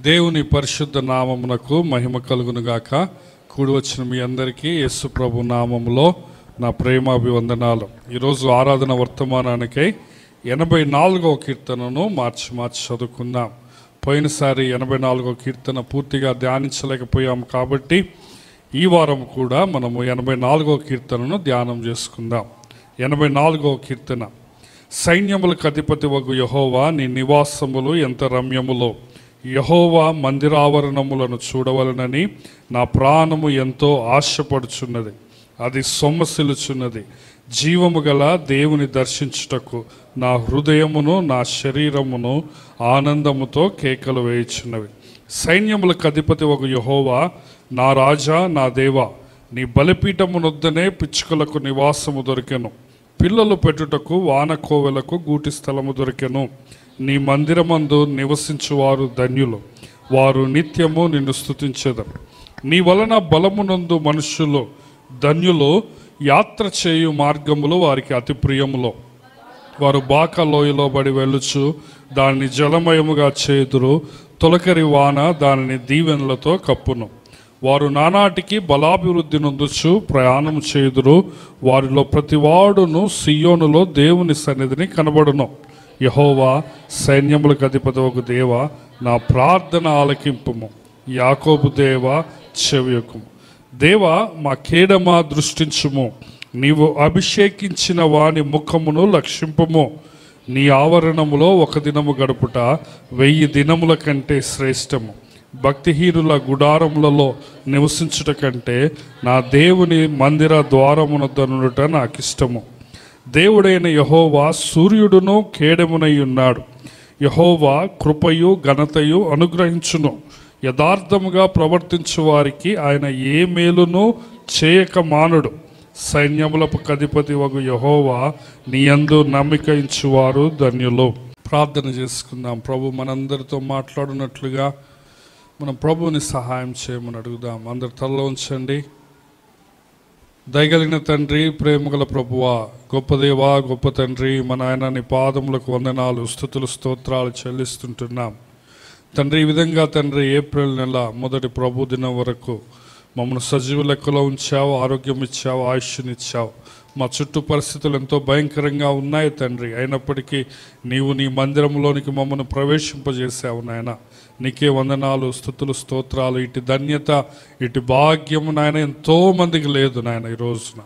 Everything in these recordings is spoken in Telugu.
దేవుని పరిశుద్ధ నామమునకు మహిమ కలుగునుగాక. కూడి వచ్చిన మీ అందరికీ యేసు ప్రభు నామములో నా ప్రేమాభివందనాలు. ఈరోజు ఆరాధన వర్తమానానికై 84వ కీర్తనను మార్చి చదువుకుందాం. పోయినసారి 84వ కీర్తన పూర్తిగా ధ్యానించలేకపోయాం కాబట్టి ఈ వారం కూడా మనము 84వ కీర్తనను ధ్యానం చేసుకుందాం. 84వ కీర్తన. సైన్యములకు అధిపతి వగు యెహోవా, నీ నివాసములు ఎంత రమ్యములో! యెహోవా మందిరావరణములను చూడవలనని నా ప్రాణము ఎంతో ఆశపడుచున్నది. అది సొమ్మసిల్లుచున్నది. జీవము గల దేవుని దర్శించుటకు నా హృదయమును నా శరీరమును ఆనందముతో కేకలు వేయుచున్నవి. సైన్యములకు అధిపతి ఒక యెహోవా, నా రాజా, నా దేవా, నీ బలిపీఠమునొద్దనే పిచ్చుకలకు నివాసము దొరికెను. పిల్లలు పెట్టుటకు వానకోవెలకు గూటి స్థలము దొరికెను. నీ మందిరమందు నివసించువారు ధన్యులు, వారు నిత్యము నిన్ను స్తుతించెదరు. నీ వలన బలమునందు మనుష్యులు ధన్యులు, యాత్ర చేయు మార్గములు వారికి అతి ప్రియములో. వారు బాకా లోయలో బడి వెళ్ళుచు దానిని జలమయముగా చేదురు. తొలకరి వాన దానిని దీవెనలతో కప్పును. వారు నానాటికి బలాభివృద్ధి నొందుచు ప్రయాణం చేయుదురు. వారిలో ప్రతివాడును సియోనులో దేవుని సన్నిధిని కనబడును. యెహోవా, సైన్యములకు అధిపతి ఒక దేవా, నా ప్రార్థన ఆలకింపుము. యాకోబు దేవా, చెవియకుము. దేవా, మా కేడమా దృష్టించుము. నీవు అభిషేకించిన వాని ముఖమును లక్షింపుము. నీ ఆవరణములో ఒక దినము గడుపుట 1000 దినముల కంటే శ్రేష్టము. భక్తిహీనుల గుడారములలో నివసించుట కంటే నా దేవుని మందిర ద్వారమునొద్దనుట నాకు ఇష్టము. దేవుడైన యెహోవా సూర్యుడును కేడెమునై ఉన్నాడు. యెహోవా కృపయు ఘనతయు అనుగ్రహించును. యథార్థముగా ప్రవర్తించు వారికి ఆయన ఏ మేలును చేయక మానుడు. సైన్యములకు అధిపతి వగు యెహోవా, నీ యందు నమ్మిక ఉంచువారు ధన్యులు. ప్రార్థన చేసుకుందాం. ప్రభు మనందరితో మాట్లాడినట్లుగా మనం ప్రభువుని సహాయం చేయమని అడుగుదాం. అందరు తలలో ఉంచండి. దయగలిగిన తండ్రి, ప్రేమగల ప్రభువా, గొప్ప దేవా, గొప్ప తండ్రి, మన ఆయన నీ పాదములకు వందనాలు, స్తుతులు, స్తోత్రాలు చెల్లిస్తుంటున్నాం తండ్రి. ఈ విధంగా తండ్రి ఏప్రిల్ నెల మొదటి ప్రభు దినం వరకు మమ్మల్ని సజీవ లెక్కలో ఉంచావు, ఆరోగ్యం ఇచ్చావు, ఆయుష్నిచ్చావు. మా చుట్టూ పరిస్థితులు ఎంతో భయంకరంగా ఉన్నాయి తండ్రి. అయినప్పటికీ నీవు నీ మందిరంలోనికి మమ్మల్ని ప్రవేశింపజేసావు నాయన. నీకే వందనాలు, స్తుతులు, స్తోత్రాలు. ఇటు ధన్యత, ఇటు భాగ్యము నాయన ఎంతోమందికి లేదు నాయన. ఈ రోజున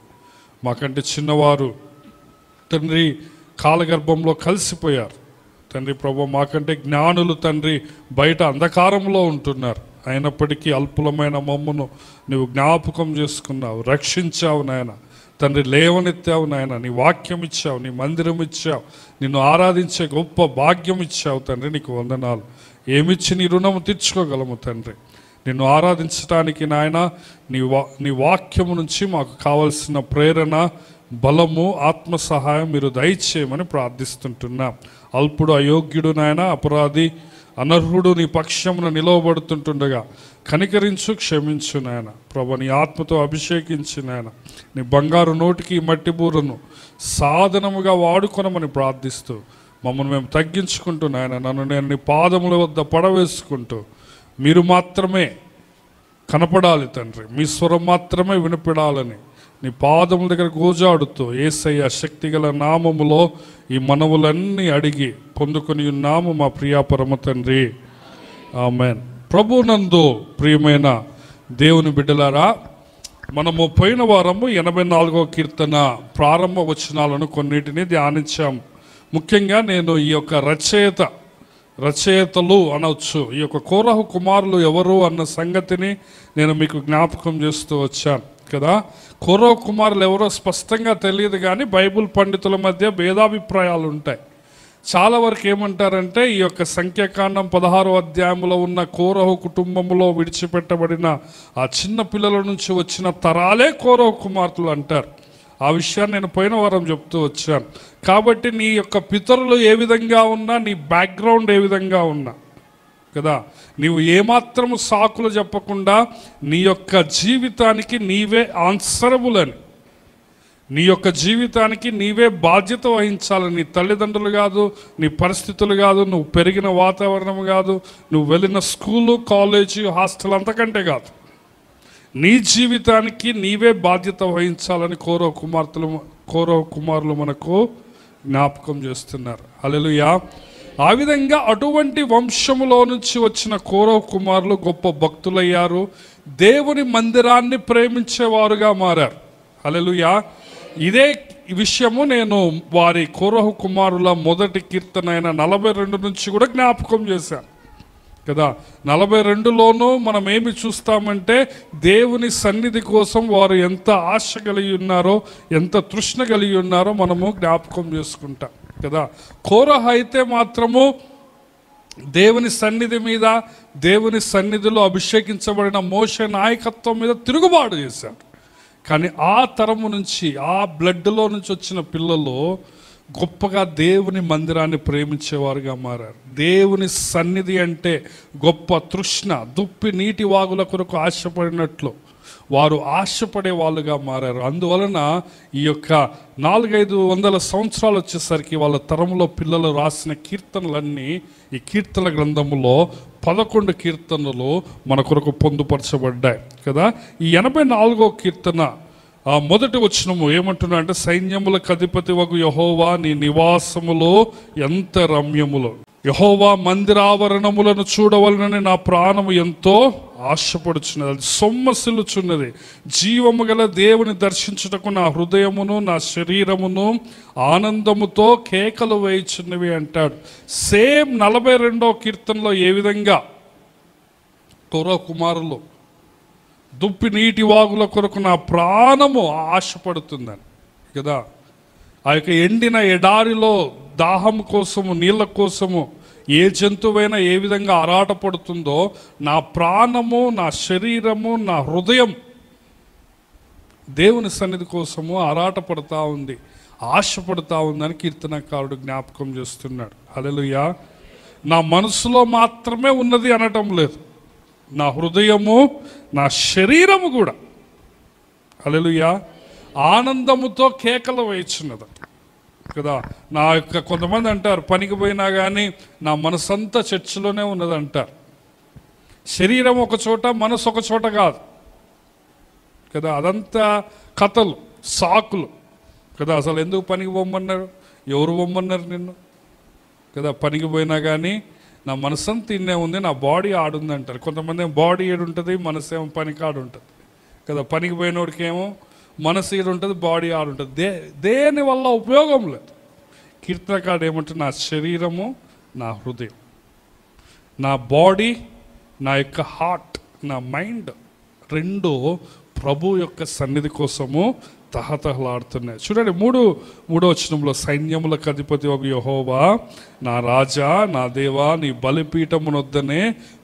మాకంటే చిన్నవారు తండ్రి కాలగర్భంలో కలిసిపోయారు తండ్రి. ప్రభు, మాకంటే జ్ఞానులు తండ్రి బయట అంధకారంలో ఉంటున్నారు. అయినప్పటికీ అల్పులమైన మమ్మను నువ్వు జ్ఞాపకం చేసుకున్నావు, రక్షించావు నాయన తండ్రి. లేవనెత్తావు నాయన. నీ వాక్యం ఇచ్చావు, నీ మందిరం ఇచ్చావు, నిన్ను ఆరాధించే గొప్ప భాగ్యం ఇచ్చావు తండ్రి. నీకు వందనాలు. ఏమిచ్చి నీ రుణము తీర్చుకోగలము తండ్రి. నిన్ను ఆరాధించడానికి నాయన నీ వాక్యము నుంచి మాకు కావలసిన ప్రేరణ, బలము, ఆత్మ సహాయం మీరు దయచేయమని ప్రార్థిస్తుంటున్నాం. అల్పుడు, అయోగ్యుడు నాయన, అపరాధి, అనర్హుడు నీ పక్షమున నిలవబడుతుంటుండగా కనికరించు, క్షమించు నాయన. ప్రభు, నీ ఆత్మతో అభిషేకించు నాయన. నీ బంగారు నోటికి మట్టి బూరను సాధనముగా వాడుకొనమని ప్రార్థిస్తూ మమ్మల్ని మేము తగ్గించుకుంటూ నాయన, నన్ను నేను నీ పాదముల వద్ద పడవేసుకుంటూ మీరు మాత్రమే కనపడాలి తండ్రి, మీ స్వరం మాత్రమే వినపడాలని నీ పాదముల దగ్గర గోజాడుతూ యేసయ్య శక్తిగల నామములో ఈ మనవులన్నీ అడిగి పొందుకొని ఉన్నాము మా ప్రియా పరమ తండ్రి, ఆమేన్. ప్రభునందు ప్రియమైన దేవుని బిడ్డలారా, మనము పోయిన వారము 84వ కీర్తన ప్రారంభ వచనాలను కొన్నిటిని ధ్యానించాము. ముఖ్యంగా నేను ఈ యొక్క రచయితలు అనవచ్చు, ఈ యొక్క కోరహు కుమారులు ఎవరు అన్న సంగతిని నేను మీకు జ్ఞాపకం చేస్తూ వచ్చాను కదా. కోరహు కుమారులు ఎవరో స్పష్టంగా తెలియదు, కానీ బైబిల్ పండితుల మధ్య భేదాభిప్రాయాలు ఉంటాయి. చాలా వరకు ఏమంటారంటే ఈ యొక్క సంఖ్యాకాండం 16వ అధ్యాయంలో ఉన్న కోరహు కుటుంబంలో విడిచిపెట్టబడిన ఆ చిన్న పిల్లల నుంచి వచ్చిన తరాలే కోరహు కుమార్తెలు అంటారు. ఆ విషయాన్ని నేను పోయిన వారం చెప్తూ వచ్చాను. కాబట్టి నీ యొక్క పితరులు ఏ విధంగా ఉన్నా, నీ బ్యాక్గ్రౌండ్ ఏ విధంగా ఉన్నా కదా, నీవు ఏమాత్రము సాకులు చెప్పకుండా నీ యొక్క జీవితానికి నీవే ఆన్సరబుల్ అని, నీ యొక్క జీవితానికి నీవే బాధ్యత వహించాలి. నీ తల్లిదండ్రులు కాదు, నీ పరిస్థితులు కాదు, నువ్వు పెరిగిన వాతావరణం కాదు, నువ్వు వెళ్ళిన స్కూలు, కాలేజీ, హాస్టల్ అంతకంటే కాదు. నీ జీవితానికి నీవే బాధ్యత వహించాలని కౌరవ కుమారులు మనకు జ్ఞాపకం చేస్తున్నారు. హల్లెలూయా. ఆ విధంగా అటువంటి వంశములో నుంచి వచ్చిన కౌరవ కుమారులు గొప్ప భక్తులయ్యారు, దేవుని మందిరాన్ని ప్రేమించేవారుగా మారారు. హల్లెలూయా. ఇదే విషయము నేను వారి కౌరవ కుమారుల మొదటి కీర్తన అయిన 42 నుంచి కూడా జ్ఞాపకం చేశాను కదా. 42లోనూ మనం ఏమి చూస్తామంటే దేవుని సన్నిధి కోసం వారు ఎంత ఆశ కలిగి ఉన్నారో, ఎంత తృష్ణ కలిగి ఉన్నారో మనము జ్ఞాపకం చేసుకుంటాం కదా. కోరహ అయితే మాత్రము దేవుని సన్నిధి మీద, దేవుని సన్నిధిలో అభిషేకించబడిన మోషే నాయకత్వం మీద తిరుగుబాటు చేశారు. కానీ ఆ తరము నుంచి, ఆ బ్లడ్లో నుంచి వచ్చిన పిల్లలు గొప్పగా దేవుని మందిరాన్ని ప్రేమించేవారుగా మారారు. దేవుని సన్నిధి అంటే గొప్ప తృష్ణ, దుప్పి నీటి వాగుల కొరకు ఆశపడినట్లు వారు ఆశపడే వాళ్ళుగా మారారు. అందువలన ఈ యొక్క 400-500 సంవత్సరాలు వచ్చేసరికి వాళ్ళ తరంలో పిల్లలు రాసిన కీర్తనలన్నీ ఈ కీర్తన గ్రంథములో 11 కీర్తనలు మన కొరకు పొందుపరచబడ్డాయి కదా. ఈ 84వ కీర్తన మొదటి వచనము ఏమంటున్నా అంటే, సైన్యములకు అధిపతి వగు యెహోవా నీ నివాసములో ఎంత రమ్యములో, యెహోవా మందిరావరణములను చూడవలనని నా ప్రాణము ఎంతో ఆశపడుచున్నది, అది సొమ్మసిల్లుచున్నది. జీవము గల దేవుని దర్శించుటకు నా హృదయమును నా శరీరమును ఆనందముతో కేకలు వేయుచున్నవి అంటాడు. సేమ్ 42వ కీర్తనలో ఏ విధంగా కౌరవ కుమారులు దుప్పి నీటి వాగుల కొరకు నా ప్రాణము ఆశపడుతుందని కదా. ఆ యొక్క ఎండిన ఎడారిలో దాహం కోసము, నీళ్ళ కోసము ఏ జంతువైనా ఏ విధంగా ఆరాటపడుతుందో, నా ప్రాణము, నా శరీరము, నా హృదయం దేవుని సన్నిధి కోసము ఆరాటపడుతూ ఉంది, ఆశపడుతూ ఉందని కీర్తనకారుడు జ్ఞాపకం చేస్తున్నాడు. హల్లెలూయా. నా మనసులో మాత్రమే ఉన్నది అనటం లేదు, నా హృదయము, నా శరీరము కూడా హల్లెలూయా ఆనందముతో కేకలు వేయుచున్నది కదా. నా యొక్క కొంతమంది అంటారు, పనికి పోయినా కానీ నా మనసంతా చర్చిలోనే ఉన్నది అంటారు. శరీరం ఒక చోట, మనసు ఒక చోట కాదు కదా. అదంతా కథలు, సాకులు కదా. అసలు ఎందుకు పనికి పోమన్నారు, ఎవరు పోమన్నారు నిన్ను కదా. పనికి పోయినా కానీ నా మనసంతా ఇన్నే ఉంది, నా బాడీ ఆడుంది అంటారు. కొంతమంది బాడీ ఏడుంటుంది, మనసు ఏమో పనికి ఆడుంటుంది కదా. పనికి పోయినోడికి ఏమో మనసు ఏడు ఉంటుంది, బాడీ ఆడుంటుంది. దేని వల్ల ఉపయోగం లేదు. కీర్తనకారుడు ఏమంటే, నా శరీరము, నా హృదయం, నా బాడీ, నా యొక్క హార్ట్, నా మైండ్ రెండు ప్రభు యొక్క సన్నిధి కోసము తహతహలాడుతున్నాయి. చూడండి, మూడో వచనంలో, సైన్యములకు అధిపతి ఒక యెహోవా నా రాజా, నా దేవా, నీ బలిపీఠమునొద్దనే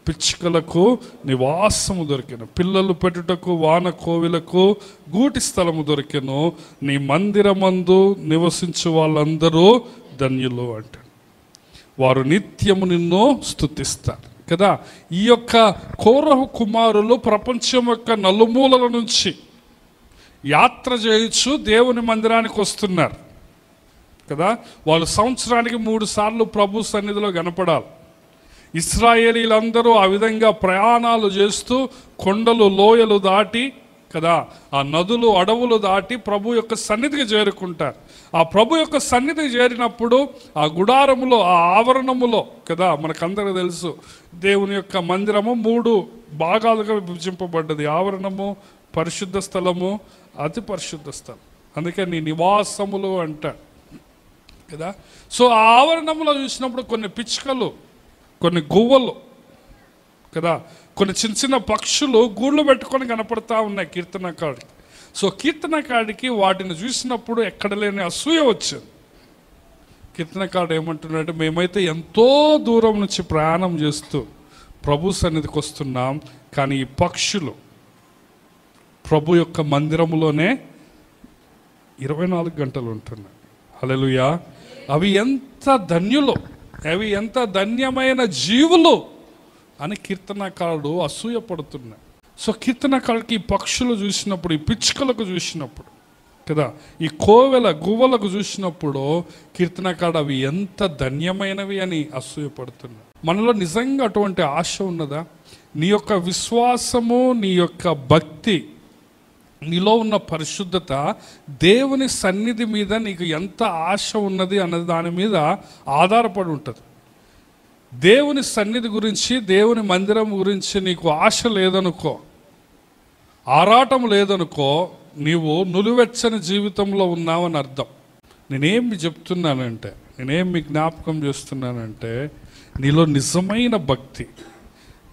పిచ్చుకలకు నివాసము దొరికెను, పిల్లలు పెట్టుటకు వాన కోవిలకు గూటి స్థలము దొరికెను, నీ మందిరమందు నివసించు వాళ్ళందరూ ధన్యులు అంటాడు. వారు నిత్యము నిన్ను స్తుతిస్తారు కదా. ఈ యొక్క కౌరవ కుమారులు ప్రపంచం యొక్క నలుమూలల నుంచి యాత్ర చేయొచ్చు దేవుని మందిరానికి వస్తున్నారు కదా. వాళ్ళు సంవత్సరానికి 3 సార్లు ప్రభు సన్నిధిలో కనపడాలి. ఇశ్రాయేలీలందరూ ఆ విధంగా ప్రయాణాలు చేస్తూ కొండలు, లోయలు దాటి కదా, ఆ నదులు, అడవులు దాటి ప్రభు యొక్క సన్నిధికి చేరుకుంటారు. ఆ ప్రభు యొక్క సన్నిధికి చేరినప్పుడు ఆ గుడారములో, ఆ ఆవరణములో కదా, మనకందరికీ తెలుసు దేవుని యొక్క మందిరము 3 భాగాలుగా విభజింపబడ్డది. ఆవరణము, పరిశుద్ధ స్థలము, అతి పరిశుద్ధ స్థలం. అందుకే నీ నివాసములు అంటాడు కదా. సో ఆ ఆవరణంలో చూసినప్పుడు కొన్ని పిచ్చుకలు, కొన్ని గువ్వలు కదా, కొన్ని చిన్న చిన్న పక్షులు గూళ్ళు పెట్టుకొని కనపడతా ఉన్నాయి కీర్తనకారుడికి. సో కీర్తనకారుడికి వాటిని చూసినప్పుడు ఎక్కడ లేని అసూయ వచ్చింది. కీర్తనకారుడు ఏమంటున్నాడంటే, మేమైతే ఎంతో దూరం నుంచి ప్రయాణం చేస్తూ ప్రభు సన్నిధికి వస్తున్నాం, కానీ ఈ పక్షులు ప్రభు యొక్క మందిరములోనే 24 గంటలు ఉంటున్నాయి. హల్లెలూయా. అవి ఎంత ధన్యులు, అవి ఎంత ధన్యమైన జీవులు అని కీర్తనకారుడు అసూయ పడుతున్నాడు. సో కీర్తనకారుడికి ఈ పక్షులు చూసినప్పుడు, ఈ పిచ్చుకలకు చూసినప్పుడు కదా. ఈ కోవెల గువ్వలకు చూసినప్పుడు కీర్తనకాడు అవి ఎంత ధన్యమైనవి అని అసూయపడుతున్నాడు. మనలో నిజంగా అటువంటి ఆశ ఉన్నదా? నీ యొక్క విశ్వాసము, నీ యొక్క భక్తి, నీలో ఉన్న పరిశుద్ధత దేవుని సన్నిధి మీద నీకు ఎంత ఆశ ఉన్నది అన్నది దాని మీద ఆధారపడి ఉంటుంది. దేవుని సన్నిధి గురించి, దేవుని మందిరం గురించి నీకు ఆశ లేదనుకో, ఆరాటం లేదనుకో, నీవు నులివెచ్చని జీవితంలో ఉన్నావని అర్థం. నేనేం చెప్తున్నానంటే, నేనేం మీ జ్ఞాపకం చేస్తున్నానంటే, నీలో నిజమైన భక్తి,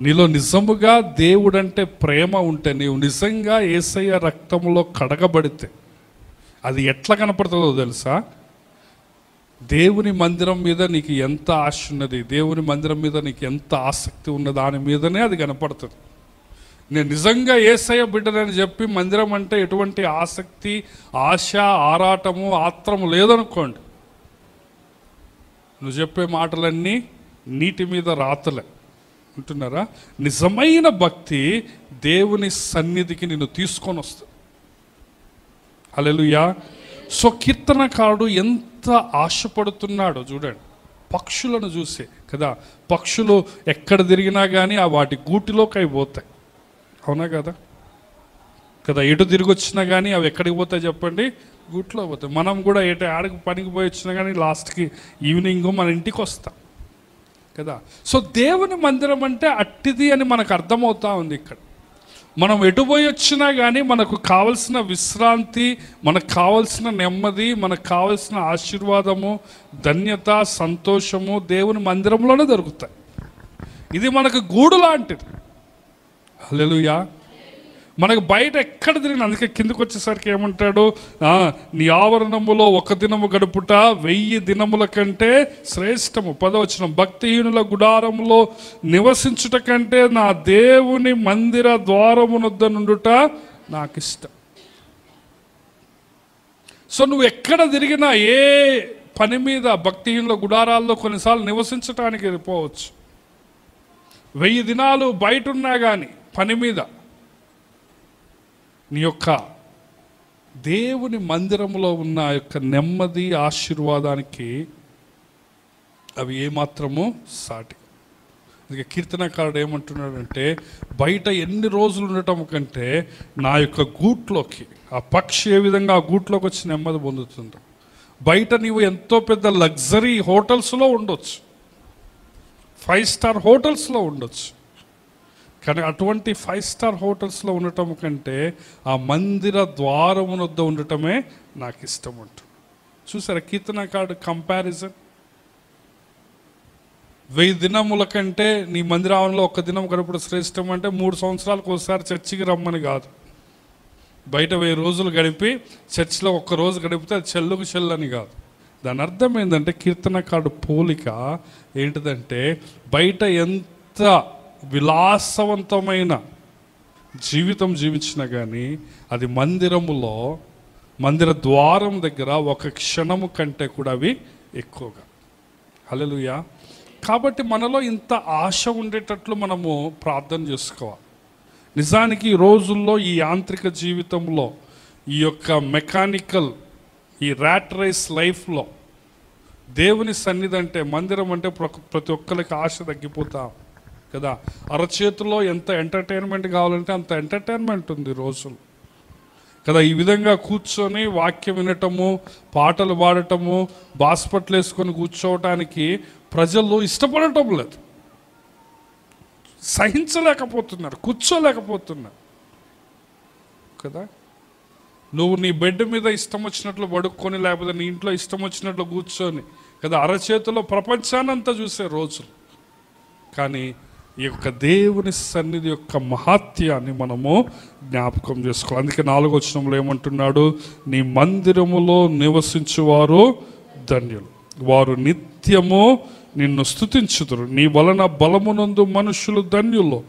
నీలో నిజముగా దేవుడంటే ప్రేమ ఉంటే, నీవు నిజంగా యేసయ్య రక్తంలో కడగబడితే అది ఎట్లా కనపడుతుందో తెలుసా? దేవుని మందిరం మీద నీకు ఎంత ఆశ ఉన్నది, దేవుని మందిరం మీద నీకు ఎంత ఆసక్తి ఉన్నది, దాని మీదనే అది కనపడుతుంది. నేను నిజంగా యేసయ్య బిడ్డనని చెప్పి మందిరం అంటే ఎటువంటి ఆసక్తి, ఆశ, ఆరాటము, ఆత్రము లేదనుకోండి, నువ్వు చెప్పే మాటలన్నీ నీటి మీద రాతలే. అంటున్నారా? నిజమైన భక్తి దేవుని సన్నిధికి నిన్ను తీసుకొని వస్తుంది. హల్లెలూయా. సో కీర్తనకారుడు ఎంత ఆశపడుతున్నాడో చూడండి, పక్షులను చూసే కదా. పక్షులు ఎక్కడ తిరిగినా కానీ ఆ వాటి గూటిలోకి అవి పోతాయి, అవునా కదా కదా. ఎటు తిరిగి వచ్చినా కానీ అవి ఎక్కడికి పోతాయి చెప్పండి? గూట్లో పోతాయి. మనం కూడా ఆడికి పనికి పోయి వచ్చినా కానీ లాస్ట్కి ఈవినింగ్ మన ఇంటికి వస్తాం కదా. సో దేవుని మందిరం అంటే అట్టిది అని మనకు అర్థమవుతా ఉంది. ఇక్కడ మనం ఎటు పోయి వచ్చినా కానీ మనకు కావలసిన విశ్రాంతి, మనకు కావలసిన నెమ్మది, మనకు కావలసిన ఆశీర్వాదము, ధన్యత, సంతోషము దేవుని మందిరంలోనే దొరుకుతాయి. ఇది మనకు గూడు లాంటిది. హల్లెలూయా. మనకు బయట ఎక్కడ తిరిగిన, అందుకే కిందకు వచ్చేసరికి ఏమంటాడు? నీ ఆవరణములో ఒక దినము గడుపుట 1000 దినముల కంటే శ్రేష్టము. 10వ వచనం, భక్తిహీనుల గుడారములో నివసించుట కంటే నా దేవుని మందిర ద్వారమునొద్ద నుండుట నాకు ఇష్టం. సో నువ్వు ఎక్కడ తిరిగినా, ఏ పని మీద, భక్తిహీనుల గుడారాల్లో కొన్నిసార్లు నివసించటానికి వెళ్ళిపోవచ్చు. 1000 దినాలు బయట ఉన్నా కానీ పని మీద, నీ యొక్క దేవుని మందిరంలో ఉన్న యొక్క నెమ్మది, ఆశీర్వాదానికి అవి ఏమాత్రము సాటి. అందుకే కీర్తనకారుడు ఏమంటున్నాడంటే, బయట ఎన్ని రోజులు ఉండటం కంటే నా యొక్క గూట్లోకి, ఆ పక్షి ఏ విధంగా ఆ గూట్లోకి వచ్చి నెమ్మది పొందుతుందో. బయట నీవు ఎంతో పెద్ద లగ్జరీ హోటల్స్లో ఉండొచ్చు, 5 స్టార్ హోటల్స్లో ఉండొచ్చు, కానీ అటువంటి 5 స్టార్ హోటల్స్లో ఉండటం కంటే ఆ మందిర ద్వారమునొద్ద ఉండటమే నాకు ఇష్టం అంటు. చూసారా కీర్తనకారుడు కంపారిజన్? 1000 దినముల కంటే నీ మందిరావనంలో 1 దినం గడుపుడు శ్రేష్టం అంటే 3 సంవత్సరాలకు ఒకసారి చర్చికి రమ్మని కాదు. బయట 1000 రోజులు గడిపి చర్చిలో 1 రోజు గడిపితే అది చెల్లుకు చెల్లని కాదు. దాని అర్థం ఏంటంటే, కీర్తనకారుడు పోలిక ఏంటిదంటే, బయట ఎంత విలాసవంతమైన జీవితం జీవించినా కానీ అది మందిరములో, మందిర ద్వారం దగ్గర 1 క్షణము కంటే కూడా అవి ఎక్కువగా. హల్లెలూయా. కాబట్టి మనలో ఇంత ఆశ ఉండేటట్లు మనము ప్రార్థన చేసుకోవాలి. నిజానికి ఈ రోజుల్లో, ఈ యాంత్రిక జీవితంలో, ఈ యొక్క మెకానికల్, ఈ ర్యాట్ రేస్ లైఫ్లో దేవుని సన్నిధి అంటే, మందిరం అంటే ప్రతి ఒక్కరికి ఆశ తగ్గిపోతాం కదా. అరచేతిలో ఎంత ఎంటర్టైన్మెంట్ కావాలంటే అంత ఎంటర్టైన్మెంట్ ఉంది రోజులు కదా. ఈ విధంగా కూర్చొని వాక్యం వినటము, పాటలు పాడటము, బాస్పట్లు వేసుకొని కూర్చోవటానికి ప్రజలు ఇష్టపడటం లేదు, సహించలేకపోతున్నారు, కూర్చోలేకపోతున్నారు కదా. నువ్వు నీ బెడ్ మీద ఇష్టం వచ్చినట్లు పడుక్కొని, లేకపోతే నీ ఇంట్లో ఇష్టం వచ్చినట్లు కూర్చొని కదా, అరచేతిలో ప్రపంచానంతా చూసే రోజులు. కానీ ఈ యొక్క దేవుని సన్నిధి యొక్క మహాత్యాన్ని మనము జ్ఞాపకం చేసుకోవాలి. అందుకే 4వ వచనంలో ఏమంటున్నాడు? నీ మందిరములో నివసించువారు ధన్యులు, వారు నిత్యము నిన్ను స్తుతించుదురు. నీ వలన బలమునందు మనుషులు ధన్యులు,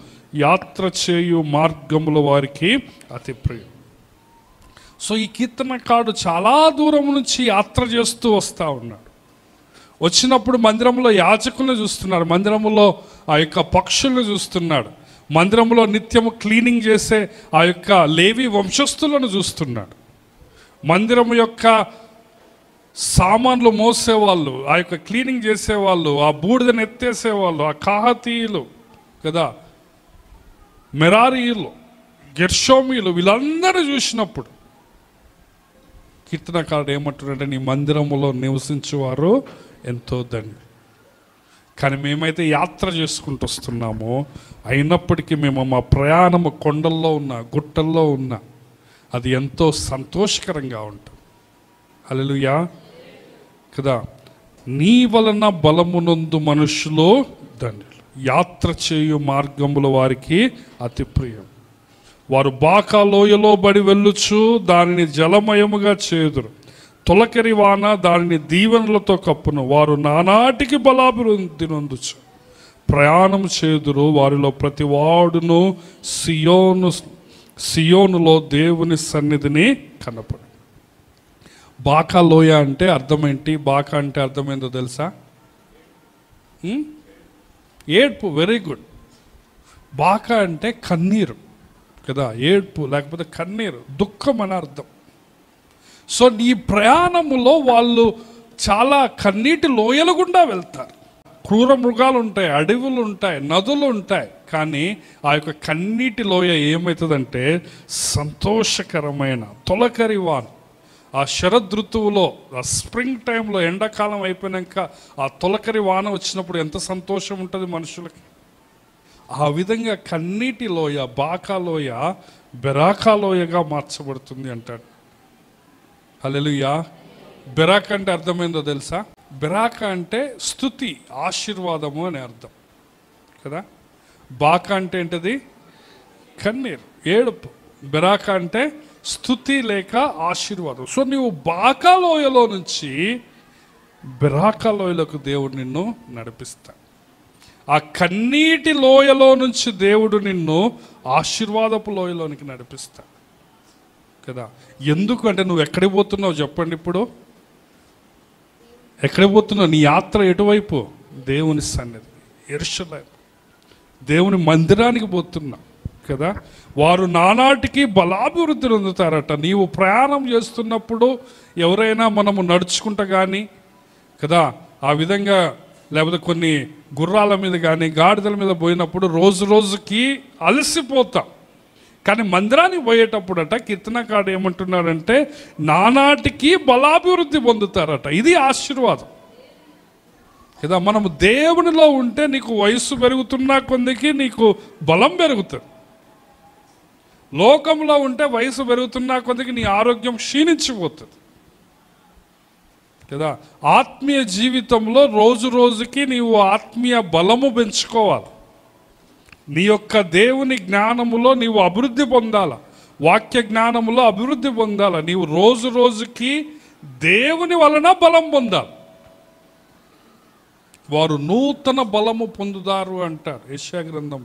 యాత్ర చేయు మార్గముల వారికి అతి ప్రియం. సో ఈ కీర్తనకారుడు చాలా దూరం నుంచి యాత్ర చేస్తూ వస్తూ ఉన్నాడు. వచ్చినప్పుడు మందిరంలో యాజకులను చూస్తున్నాడు, మందిరంలో ఆ యొక్క పక్షులను చూస్తున్నాడు, మందిరంలో నిత్యము క్లీనింగ్ చేసే ఆ యొక్క లేవి వంశస్థులను చూస్తున్నాడు. మందిరం యొక్క సామాన్లు మోసేవాళ్ళు, ఆ యొక్క క్లీనింగ్ చేసేవాళ్ళు, ఆ బూడిదను ఎత్తేసేవాళ్ళు, ఆ కాహతీయులు కదా, మెరారీయులు, గెర్షోమీయులు, వీళ్ళందరూ చూసినప్పుడు కీర్తనకారుడు ఏమంటున్నాడంటే, నీ మందిరములో నివసించేవారు ఎంతో ధన్యులు. కానీ మేమైతే యాత్ర చేసుకుంటూ వస్తున్నామో, అయినప్పటికీ మేము మా ప్రయాణము కొండల్లో ఉన్న, గుట్టల్లో ఉన్న, అది ఎంతో సంతోషకరంగా ఉంటుంది. హల్లెలూయా కదా. నీ వలన బలమునందు మనుషులు ధన్యులు, యాత్ర చేయు మార్గముల వారికి అతి ప్రియం. వారు బాకా లోయలో బడి వెళ్ళుచు దానిని జలమయముగా చేదురు, తొలకరి వాన దానిని దీవెనలతో కప్పును. వారు నానాటికి బలాభివృద్ధి నొందుచు ప్రయాణం చేదురు. వారిలో ప్రతి వాడును సియోనులో దేవుని సన్నిధిని కనపడు. బాకా లోయ అంటే అర్థమేంటి? బాకా అంటే అర్థమైందో తెలుసా? ఏడ్పు. Very good. బాకా అంటే కన్నీరు కదా, ఏడ్పు లేకపోతే కన్నీరు, దుఃఖం అని అర్థం. సో నీ ప్రయాణములో వాళ్ళు చాలా కన్నీటి లోయల గుండా వెళ్తారు. క్రూర మృగాలు ఉంటాయి, అడవులు ఉంటాయి, నదులు ఉంటాయి. కానీ ఆ యొక్క కన్నీటి లోయ ఏమవుతుందంటే సంతోషకరమైన తొలకరి వాన. ఆ శరదృతువులో, ఆ స్ప్రింగ్ టైంలో, ఎండాకాలం అయిపోయాక ఆ తొలకరి వాన వచ్చినప్పుడు ఎంత సంతోషం ఉంటుంది మనుషులకి. ఆ విధంగా కన్నీటి లోయ, బాకా లోయ బెరాకా లోయగా మార్చబడుతుంది అంటాడు. హల్లెలూయా. బెరాక అంటే అర్థమైందో తెలుసా? బెరాక అంటే స్తుతి, ఆశీర్వాదము అని అర్థం కదా. బాకా అంటే ఏంటది? కన్నీరు, ఏడుపు. బెరాక అంటే స్తుతి లేక ఆశీర్వాదం. సో నీవు బాకా లోయలో నుంచి బెరాకా లోయలకు దేవుడు నిన్ను నడిపిస్తాడు. ఆ కన్నీటి లోయలో నుంచి దేవుడు నిన్ను ఆశీర్వాదపు లోయలోనికి నడిపిస్తాడు కదా. ఎందుకు అంటే నువ్వు ఎక్కడికి పోతున్నావు చెప్పండి. ఇప్పుడు ఎక్కడికి పోతున్నావు? నీ యాత్ర ఎటువైపు? దేవుని సన్నిధి, యెరూషలేము, దేవుని మందిరానికి పోతున్నావు కదా. వారు నానాటికి బలాభివృద్ధి పొందుతారట. నీవు ప్రయాణం చేస్తున్నప్పుడు ఎవరైనా మనము నడుచుకుంటా కానీ కదా, ఆ విధంగా లేకపోతే కొన్ని గుర్రాల మీద కానీ గాడిదల మీద పోయినప్పుడు రోజు రోజుకి అలసిపోతాం. కానీ మందిరానికి పోయేటప్పుడట కీర్తనకారుడు ఏమంటున్నాడంటే నానాటికి బలాభివృద్ధి పొందుతారట. ఇది ఆశీర్వాదం కదా. మనము దేవునిలో ఉంటే నీకు వయసు పెరుగుతున్నా కొందికి నీకు బలం పెరుగుతుంది. లోకంలో ఉంటే వయసు పెరుగుతున్నా కొద్దికి నీ ఆరోగ్యం క్షీణించిపోతుంది కదా. ఆత్మీయ జీవితంలో రోజు రోజుకి నీవు ఆత్మీయ బలము పెంచుకోవాలి. నీ యొక్క దేవుని జ్ఞానములో నీవు అభివృద్ధి పొందాల, వాక్య జ్ఞానములో అభివృద్ధి పొందాల. నీవు రోజు రోజుకి దేవుని వలన బలం పొందాలి. వారు నూతన బలము పొందుతారు అంటారు యెషయా గ్రంథం.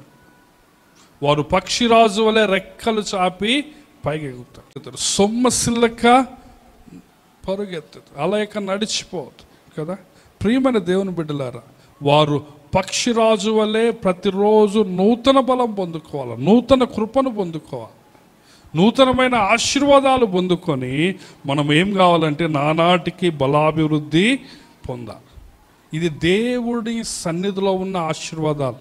వారు పక్షిరాజు వలె రెక్కలు చాపి పైకి ఎగురుతారు, సొమ్మసిల్లక పరుగెత్తదు, అలయక నడిచిపోదు కదా. ప్రియమైన దేవుని బిడ్డలారా, వారు పక్షిరాజు వలె ప్రతిరోజు నూతన బలం పొందుకోవాలి, నూతన కృపను పొందుకోవాలి, నూతనమైన ఆశీర్వాదాలు పొందుకొని మనం ఏం కావాలంటే నానాటికి బలాభివృద్ధి పొందాలి. ఇది దేవుడి సన్నిధిలో ఉన్న ఆశీర్వాదాలు.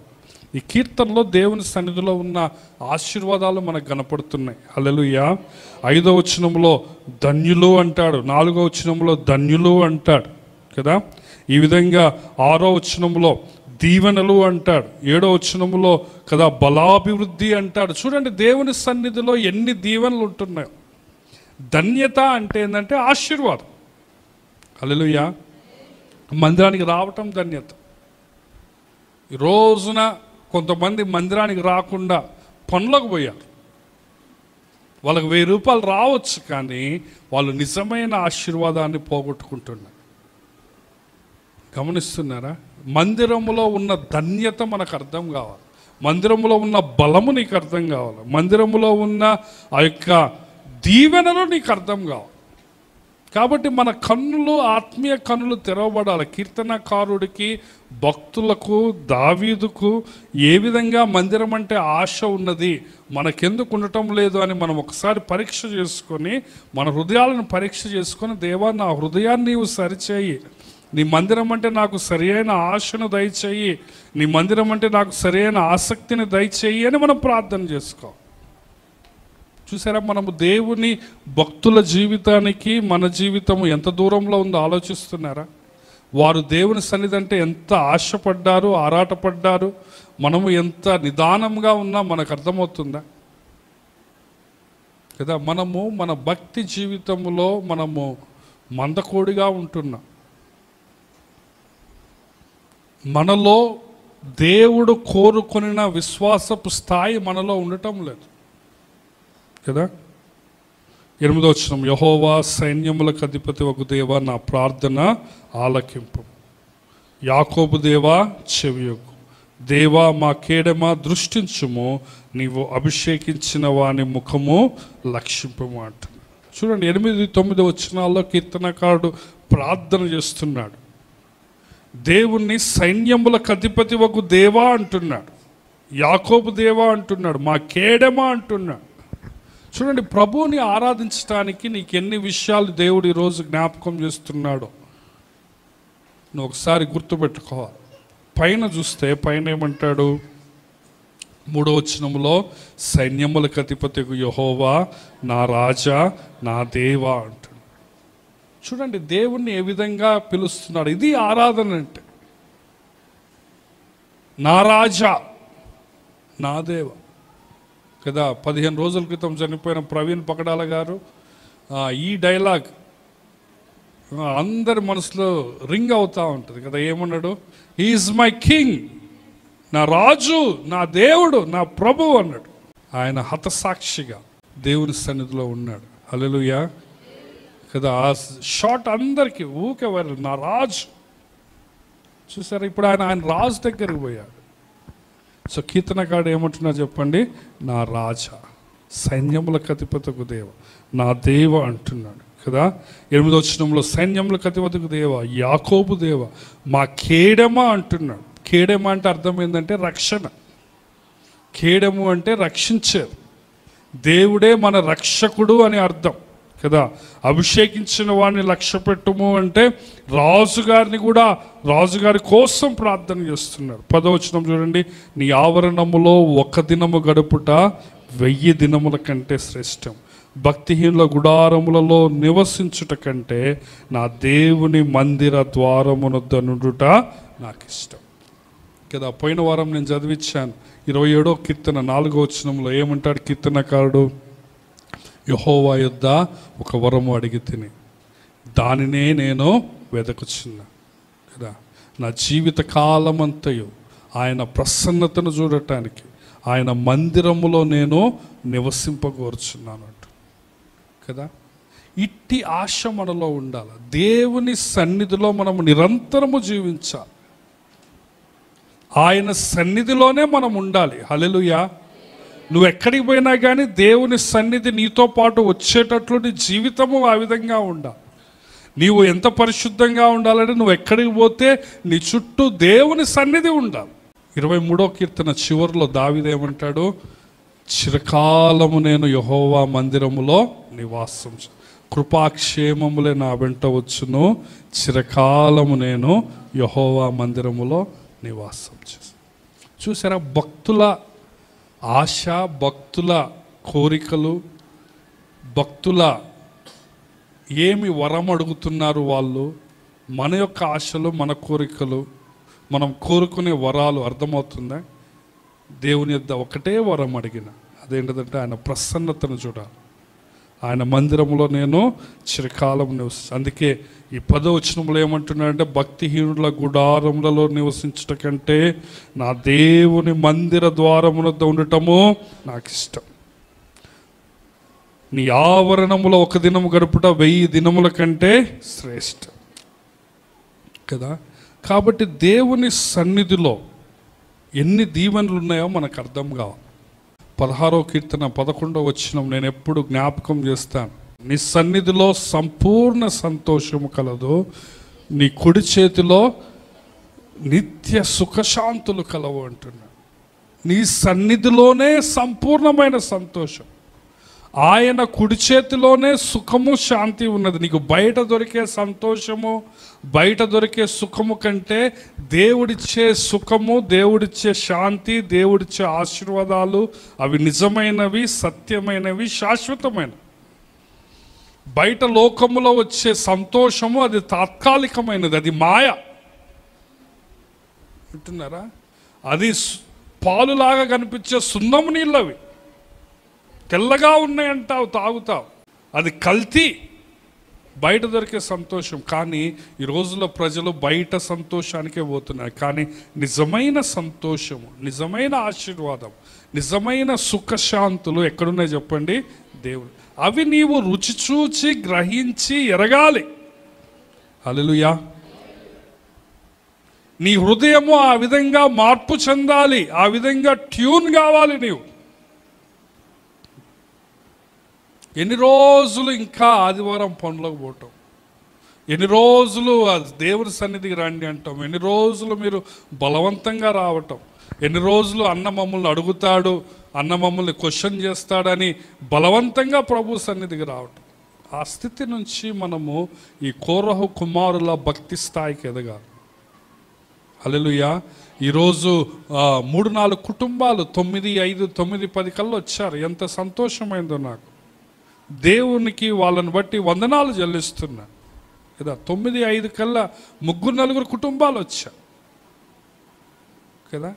ఈ కీర్తనలో దేవుని సన్నిధిలో ఉన్న ఆశీర్వాదాలు మనకు కనపడుతున్నాయి. హల్లెలూయా. 5వ వచనంలో ధన్యులు అంటాడు, 4వ వచనంలో ధన్యులు అంటాడు కదా. ఈ విధంగా 6వ వచనంలో దీవెనలు అంటాడు, 7వ వచనంలో కదా బలాభివృద్ధి అంటాడు. చూడండి దేవుని సన్నిధిలో ఎన్ని దీవెనలు ఉంటున్నాయో. ధన్యత అంటే ఏంటంటే ఆశీర్వాదం. హల్లెలూయా. మందిరానికి రావటం ధన్యత. ఈ రోజున కొంతమంది మందిరానికి రాకుండా పనులకు పోయారు. వాళ్ళకి 1000 రూపాయలు రావచ్చు, కానీ వాళ్ళు నిజమైన ఆశీర్వాదాన్ని పోగొట్టుకుంటున్నారు. గమనిస్తున్నారా? మందిరంలో ఉన్న ధన్యత మనకు అర్థం కావాలి, మందిరంలో ఉన్న బలము నీకు అర్థం కావాలి, మందిరంలో ఉన్న ఆ యొక్క దీవెనలు నీకు అర్థం కావాలి. కాబట్టి మన కన్నులు, ఆత్మీయ కన్నులు తెరవబడాలి. కీర్తనకారుడికి, భక్తులకు, దావీదుకు ఏ విధంగా మందిరం అంటే ఆశ ఉన్నది, మనకెందుకు ఉండటం లేదు అని మనం ఒకసారి పరీక్ష చేసుకొని, మన హృదయాలను పరీక్ష చేసుకొని, దేవా నా హృదయాన్ని నీవు సరిచేయి, నీ మందిరం అంటే నాకు సరి అయిన ఆశను దయచేయి, నీ మందిరం అంటే నాకు సరి అయిన ఆసక్తిని దయచేయి అని మనం ప్రార్థన చేసుకో. చూసారా, మనము దేవుని భక్తుల జీవితానికి మన జీవితము ఎంత దూరంలో ఉందో ఆలోచిస్తున్నారా? వారు దేవుని సన్నిధి అంటే ఎంత ఆశపడ్డారు, ఆరాటపడ్డారు, మనము ఎంత నిదానంగా ఉన్నా మనకు అర్థమవుతుందా కదా? మనము మన భక్తి జీవితంలో మనము మందకోడిగా ఉంటున్నాం. మనలో దేవుడు కోరుకొనిన విశ్వాసపు స్థాయి మనలో ఉండటం లేదు కదా. 8వ వచనం, యెహోవా సైన్యములకు అధిపతి వగు దేవా నా ప్రార్థన ఆలకింపు, యాకోబు దేవా చెవియొగ్గు, దేవా మా కేడమా దృష్టించుము, నీవు అభిషేకించిన వాని ముఖము లక్షింపము అంటున్నాడు. చూడండి 8-9 వచనాల్లో కీర్తనకారుడు ప్రార్థన చేస్తున్నాడు. దేవుణ్ణి సైన్యములకు అధిపతి వగు దేవా అంటున్నాడు, యాకోబు దేవా అంటున్నాడు, మా కేడమా అంటున్నాడు. చూడండి, ప్రభువుని ఆరాధించడానికి నీకు ఎన్ని విషయాలు దేవుడు ఈరోజు జ్ఞాపకం చేస్తున్నాడో నువ్వు ఒకసారి గుర్తుపెట్టుకోవాలి. పైన చూస్తే పైన ఏమంటాడు? 3వ వచనంలో సైన్యములకు అధిపతికు యెహోవా నా రాజా నా దేవా అంటాడు. చూడండి, దేవుణ్ణి ఏ విధంగా పిలుస్తున్నాడు. ఇది ఆరాధన అంటే. నా రాజా నా దేవ కదా. 15 రోజుల క్రితం చనిపోయిన ప్రవీణ్ పకడాల గారు ఈ డైలాగ్ అందరి మనసులో రింగ్ అవుతూ ఉంటుంది కదా. ఏమన్నాడు? హీ ఈజ్ మై కింగ్, నా రాజు, నా దేవుడు, నా ప్రభువు అన్నాడు. ఆయన హతసాక్షిగా దేవుని సన్నిధిలో ఉన్నాడు. హల్లెలూయా కదా. ఆ షాట్ అందరికీ ఊకే వైరల్, నా రాజు. చూసారా, ఇప్పుడు ఆయన రాజు దగ్గరికి పోయాడు. సో కీర్తనకారుడు ఏమంటున్నారు చెప్పండి? నా రాజా, సైన్యములకు అధిపతికు దేవ, నా దేవ అంటున్నాడు కదా. 8వ వచనంలో సైన్యములకు అధిపతికు దేవ, యాకోబు దేవ, మా కేడమ అంటున్నాడు. కేడమ అంటే అర్థం ఏంటంటే రక్షణ. కేడము అంటే రక్షించారు. దేవుడే మన రక్షకుడు అని అర్థం కదా. అభిషేకించిన వాడిని లక్ష్య పెట్టుము అంటే రాజుగారిని కూడా రాజుగారి కోసం ప్రార్థన చేస్తున్నారు. 10వ వచనం చూడండి, నీ ఆవరణములో 1 దినము గడుపుట 1000 దినముల కంటే శ్రేష్టం, భక్తిహీనుల గుడారములలో నివసించుట కంటే నా దేవుని మందిర ద్వారమునొద్ద నుండుట నాకు ఇష్టం కదా. పోయిన వారం నేను చదివించాను 27వ కీర్తన 4వ వచనంలో ఏమంటాడు కీర్తనకారుడు? యెహోవా యొద్ద ఒక వరము అడిగి తిని దానినే నేను వెదకుచున్నా కదా. నా జీవిత కాలమంతయు ఆయన ప్రసన్నతను చూడటానికి ఆయన మందిరములో నేను నివసింపగోరుచున్నాను కదా. ఇట్టి ఆశ మనలో ఉండాలి. దేవుని సన్నిధిలో మనము నిరంతరము జీవించాలి. ఆయన సన్నిధిలోనే మనం ఉండాలి. హల్లెలూయా. నువ్వు ఎక్కడికి పోయినా కానీ దేవుని సన్నిధి నీతో పాటు వచ్చేటట్లు నీ జీవితము ఆ విధంగా ఉండాలి. నీవు ఎంత పరిశుద్ధంగా ఉండాలంటే నువ్వు ఎక్కడికి పోతే నీ చుట్టూ దేవుని సన్నిధి ఉండాలి. 23వ కీర్తన చివరిలో దావీదు ఏమంటాడు? చిరకాలము నేను యెహోవా మందిరములో నివాసం, కృపాక్షేమములే నా వెంట వచ్చును, చిరకాలము నేను యెహోవా మందిరములో నివాసం చేస్తాను. చూసారా, భక్తుల ఆశ, భక్తుల కోరికలు, భక్తుల ఏమి వరం అడుగుతున్నారు వాళ్ళు, మన యొక్క ఆశలు, మన కోరికలు, మనం కోరుకునే వరాలు అర్థమవుతుందా? దేవుని యొద్ద ఒకటే వరం అడిగిన, అదేంటంటే ఆయన ప్రసన్నతను చూడాలి. ఆయన మందిరంలో నేను చిరకాలం నివసి. అందుకే ఈ 10వ వచనంలో ఏమంటున్నాడంటే భక్తిహీనుల గుడారములలో నివసించట కంటే నా దేవుని మందిర ద్వారమునొద్ద ఉండటము నాకు ఇష్టం. నీ ఆవరణములో 1 దినము గడుపుట 1000 దినముల కంటే శ్రేష్టం కదా. కాబట్టి దేవుని సన్నిధిలో ఎన్ని దీవెనలు ఉన్నాయో మనకు అర్థం కావాలి. 16వ కీర్తన 11వ వచనం నేను ఎప్పుడు జ్ఞాపకం చేస్తాను. నీ సన్నిధిలో సంపూర్ణ సంతోషము కలదు, నీ కుడి చేతిలో నిత్య సుఖశాంతులు కలవు అంటున్నాడు. నీ సన్నిధిలోనే సంపూర్ణమైన సంతోషం, ఆయన కుడి చేతిలోనే సుఖము శాంతి ఉన్నది. నీకు బయట దొరికే సంతోషము, బయట దొరికే సుఖము కంటే దేవుడిచ్చే సుఖము, దేవుడిచ్చే శాంతి, దేవుడిచ్చే ఆశీర్వాదాలు అవి నిజమైనవి, సత్యమైనవి, శాశ్వతమైనవి. బయట లోకములో వచ్చే సంతోషము అది తాత్కాలికమైనది, అది మాయ. వింటున్నారా? అది పాలులాగా కనిపించే సున్నము నీళ్ళు, అవి తెల్లగా ఉన్నాయంటావు, తాగుతావు, అది కల్తీ. బయట దొరికే సంతోషం. కానీ ఈ రోజుల్లో ప్రజలు బయట సంతోషానికే పోతున్నారు. కానీ నిజమైన సంతోషము, నిజమైన ఆశీర్వాదం, నిజమైన సుఖశాంతులు ఎక్కడున్నాయి చెప్పండి? దేవుడు. అవి నీవు రుచి చూచి గ్రహించి ఎరగాలి. హల్లెలూయా. నీ హృదయము ఆ విధంగా మార్పు చెందాలి, ఆ విధంగా ట్యూన్ కావాలి నీవు. ఎన్ని రోజులు ఇంకా ఆదివారం పనులకు పోవటం, ఎన్ని రోజులు దేవుని సన్నిధికి రండి అంటాం, ఎన్ని రోజులు మీరు బలవంతంగా రావటం, ఎన్ని రోజులు అన్న మమ్మల్ని అడుగుతాడు, అన్న మమ్మల్ని క్వశ్చన్ చేస్తాడని బలవంతంగా ప్రభు సన్నిధికి రావటం. ఆ స్థితి నుంచి మనము ఈ కోరహు కుమారుల భక్తి స్థాయికి ఎదగాలి. హల్లెలూయా. ఈరోజు 3-4 కుటుంబాలు 9, 5, 9, 10 కల్లా వచ్చారు. ఎంత సంతోషమైందో నాకు. దేవునికి వాళ్ళని బట్టి వందనాలు చెల్లిస్తున్నా కదా. 9, 5 కల్లా 3-4 కుటుంబాలు వచ్చారు కదా.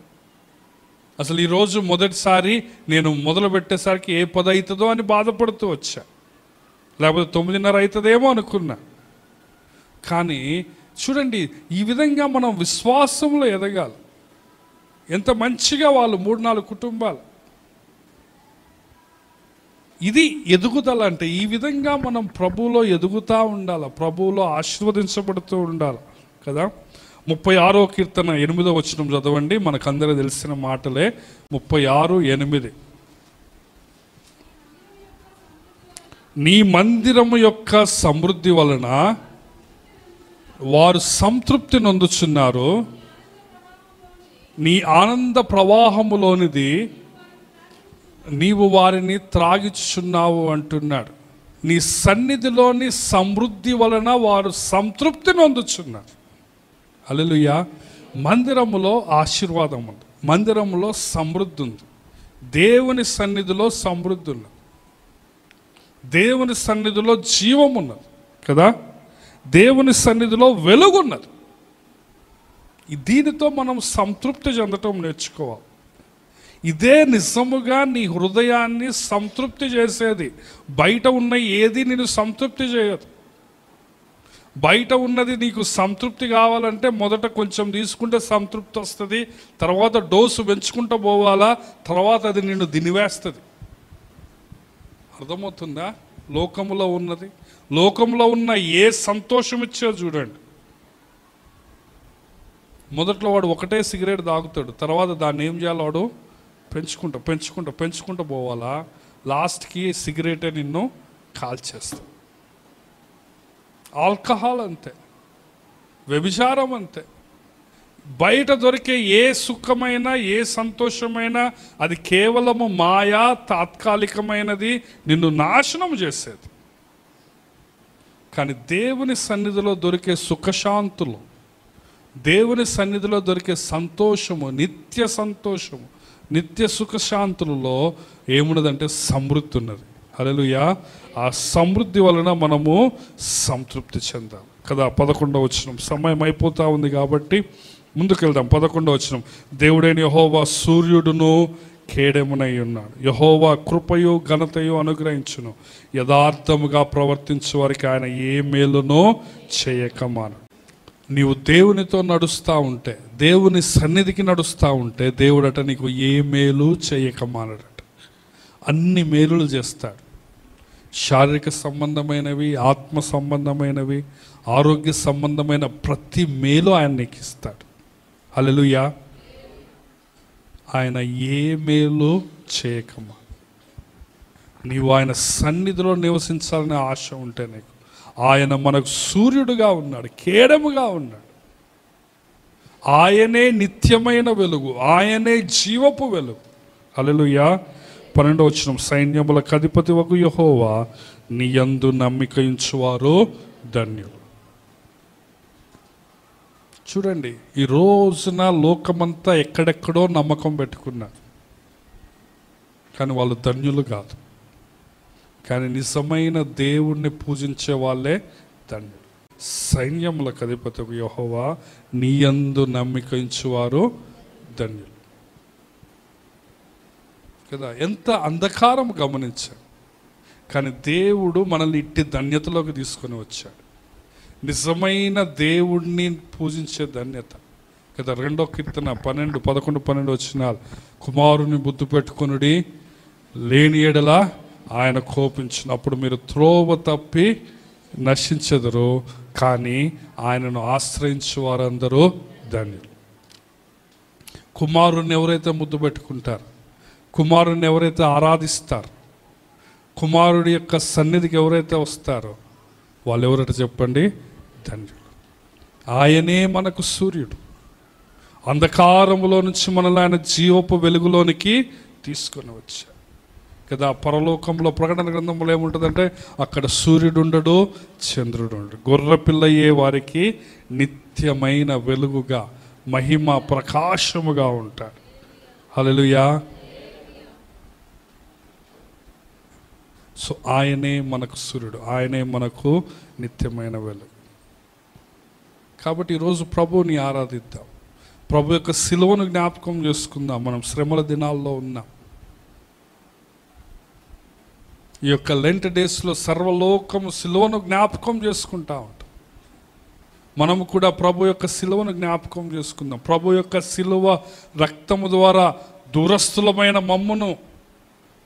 అసలు ఈరోజు మొదటిసారి నేను మొదలు పెట్టేసరికి ఏ 10 అవుతుందో అని బాధపడుతూ వచ్చా, లేకపోతే 9:30 అవుతుందేమో అనుకున్నా. కానీ చూడండి, ఈ విధంగా మనం విశ్వాసంలో ఎదగాలి. ఎంత మంచిగా వాళ్ళు 3-4 కుటుంబాలు. ఇది ఎదుగుదల అంటే. ఈ విధంగా మనం ప్రభువులో ఎదుగుతూ ఉండాలి, ప్రభువులో ఆశీర్వదించబడుతూ ఉండాలి కదా. 36వ కీర్తన 8వ వచనం చదవండి, మనకందరూ తెలిసిన మాటలే. 36:8. నీ మందిరము యొక్క సమృద్ధి వలన వారు సంతృప్తి నొందుచున్నారు, నీ ఆనంద ప్రవాహములోనిది నీవు వారిని త్రాగిచున్నావు అంటున్నాడు. నీ సన్నిధిలోని సమృద్ధి వలన వారు సంతృప్తి నొందుచున్నారు. హల్లెలూయా. మందిరములో ఆశీర్వాదం ఉంది, మందిరములో సమృద్ధి ఉంది, దేవుని సన్నిధిలో సమృద్ధి ఉన్నది, దేవుని సన్నిధిలో జీవం ఉన్నది కదా, దేవుని సన్నిధిలో వెలుగున్నది. దీనితో మనం సంతృప్తి చెందటం నేర్చుకోవాలి. ఇదే నిజముగా నీ హృదయాన్ని సంతృప్తి చేసేది. బయట ఉన్న ఏది నేను సంతృప్తి చేయదు. బయట ఉన్నది నీకు సంతృప్తి కావాలంటే మొదట కొంచెం తీసుకుంటే సంతృప్తి వస్తుంది, తర్వాత డోసు పెంచుకుంటూ పోవాలా, తర్వాత అది నిన్ను దినివేస్తుంది. అర్థమవుతుందా? లోకములో ఉన్నది, లోకంలో ఉన్న ఏ సంతోషం ఇచ్చో చూడండి. మొదట్లో వాడు ఒకటే సిగరెట్ తాగుతాడు, తర్వాత దాన్ని ఏం చేయాలి? వాడు పెంచుకుంటూ పోవాలా, లాస్ట్కి సిగరెటే నిన్ను కాల్చేస్తాడు. ఆల్కహాల్ అంతే, వ్యభిచారం అంతే. బయట దొరికే ఏ సుఖమైనా ఏ సంతోషమైనా అది కేవలము మాయా, తాత్కాలికమైనది, నిన్ను నాశనం చేసేది. కానీ దేవుని సన్నిధిలో దొరికే సుఖశాంతులు, దేవుని సన్నిధిలో దొరికే సంతోషము, నిత్య సంతోషము, నిత్య సుఖశాంతులలో ఏమున్నదంటే సమృద్ధి ఉన్నది. హల్లెలూయా. ఆ సమృద్ధి వలన మనము సంతృప్తి చెందాం కదా. 11వ వచనం, సమయం అయిపోతూ ఉంది కాబట్టి ముందుకెళ్దాం. 11వ వచనం, దేవుడైన యెహోవా సూర్యుడును కేడెమునై ఉన్నాడు, యెహోవా కృపయు ఘనతయు అనుగ్రహించును, యథార్థముగా ప్రవర్తించే వారికి ఆయన ఏ మేలునో చేయకమాను. నీవు దేవునితో నడుస్తూ ఉంటే, దేవుని సన్నిధికి నడుస్తూ ఉంటే, దేవుడట నీకు ఏ మేలు చేయకమానడట. అన్ని మేలులు చేస్తాడు. శారీరక సంబంధమైనవి, ఆత్మ సంబంధమైనవి, ఆరోగ్య సంబంధమైన ప్రతి మేలు ఆయన నీకు ఇస్తాడు. హల్లెలూయా. ఆయన ఏ మేలు చేయకమా. నీవు ఆయన సన్నిధిలో నివసించాలనే ఆశ ఉంటే నీకు, ఆయన మనకు సూర్యుడుగా ఉన్నాడు, కేడముగా ఉన్నాడు. ఆయనే నిత్యమైన వెలుగు, ఆయనే జీవపు వెలుగు. హల్లెలూయా. 12వ వచనం, సైన్యములకు అధిపతివగు యెహోవా నీ యందు నమ్మిక ఉంచువారు ధన్యులు. చూడండి, ఈ రోజున లోకమంతా ఎక్కడెక్కడో నమ్మకం పెట్టుకున్నారు, కానీ వాళ్ళు ధన్యులు కాదు. కానీ నిజమైన దేవుణ్ణి పూజించే వాళ్ళే ధన్యులు. సైన్యములకు అధిపతి యెహోవా నీ యందు నమ్మిక ఉంచువారు ధన్యులు కదా. ఎంత అంధకారం గమనించాడు, కానీ దేవుడు మనల్ని ఇట్టి ధన్యతలోకి తీసుకొని వచ్చాడు. నిజమైన దేవుణ్ణి పూజించే ధన్యత కదా. 2వ కీర్తన 11, 12 వచనాలు, కుమారుని బుద్ధి పెట్టుకొనుడి, లేని ఎడల ఆయన కోపించినప్పుడు మీరు త్రోవ తప్పి నశించెదరు, కానీ ఆయనను ఆశ్రయించు వారందరూ ధన్యులు. కుమారుని ఎవరైతే ముద్దు పెట్టుకుంటారు, కుమారుని ఎవరైతే ఆరాధిస్తారు, కుమారుడి యొక్క సన్నిధికి ఎవరైతే వస్తారో వాళ్ళు ఎవరైతే చెప్పండి, ధన్యులు. ఆయనే మనకు సూర్యుడు. అంధకారములో నుంచి మనల్ని ఆయన జీవపు వెలుగులోనికి తీసుకొని వచ్చాడు కదా. పరలోకంలో ప్రకటన గ్రంథంలో ఏముంటుందంటే, అక్కడ సూర్యుడు ఉండడు, చంద్రుడు ఉండడు. గొర్రెపిల్లయ్యే వారికి నిత్యమైన వెలుగుగా, మహిమ ప్రకాశముగా ఉంటాడు. హల్లెలూయా. సో ఆయనే మనకు సూర్యుడు, ఆయనే మనకు నిత్యమైన వెలుగు. కాబట్టి ఈరోజు ప్రభువుని ఆరాధిద్దాం, ప్రభు యొక్క సిలువను జ్ఞాపకం చేసుకుందాం. మనం శ్రమల దినాల్లో ఉన్నాం. ఈ యొక్క లెంట్ డేస్లో సర్వలోకము సిలువను జ్ఞాపకం చేసుకుంటా ఉంటాం. మనము కూడా ప్రభు యొక్క సిలువను జ్ఞాపకం చేసుకుందాం. ప్రభు యొక్క సిలువ రక్తము ద్వారా దూరస్థులమైన మమ్మును,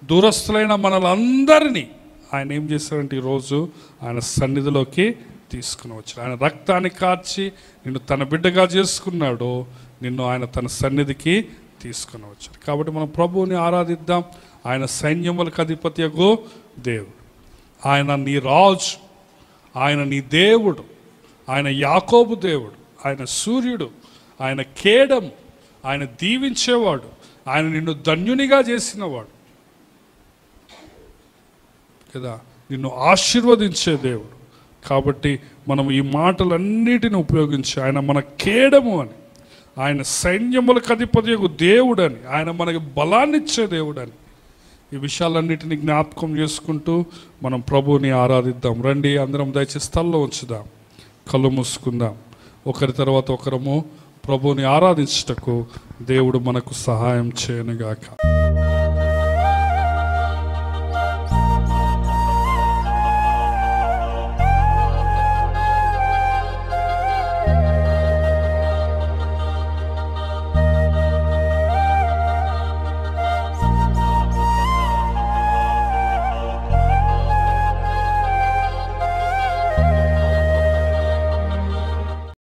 దూరస్థులైన మనలందరినీ ఆయన ఏం చేశారంటే ఈరోజు ఆయన సన్నిధిలోకి తీసుకుని వచ్చాడు. ఆయన రక్తాన్ని కార్చి నిన్ను తన బిడ్డగా చేసుకున్నాడు, నిన్ను ఆయన తన సన్నిధికి తీసుకుని వచ్చాడు. కాబట్టి మనం ప్రభువుని ఆరాధిద్దాం. ఆయన సైన్యములకు అధిపత్యగు దేవుడు, ఆయన నీ రాజు, ఆయన నీ దేవుడు, ఆయన యాకోబు దేవుడు, ఆయన సూర్యుడు, ఆయన కేడము, ఆయన దీవించేవాడు, ఆయన నిన్ను ధన్యునిగా చేసినవాడు కదా, నిన్ను ఆశీర్వదించే దేవుడు. కాబట్టి మనం ఈ మాటలన్నిటిని ఉపయోగించి ఆయన మన కేడము అని, ఆయన సైన్యములకు అధిపత్యగు దేవుడని, ఆయన మనకి బలాన్నిచ్చే దేవుడని, ఈ విషయాలన్నిటిని జ్ఞాపకం చేసుకుంటూ మనం ప్రభువుని ఆరాధిద్దాం. రండి, అందరం దయచేసి స్థల్లో ఉంచుదాం, కళ్ళు మూసుకుందాం. ఒకరి తర్వాత ఒకరము ప్రభువుని ఆరాధించుటకు దేవుడు మనకు సహాయం చేయనుగాక.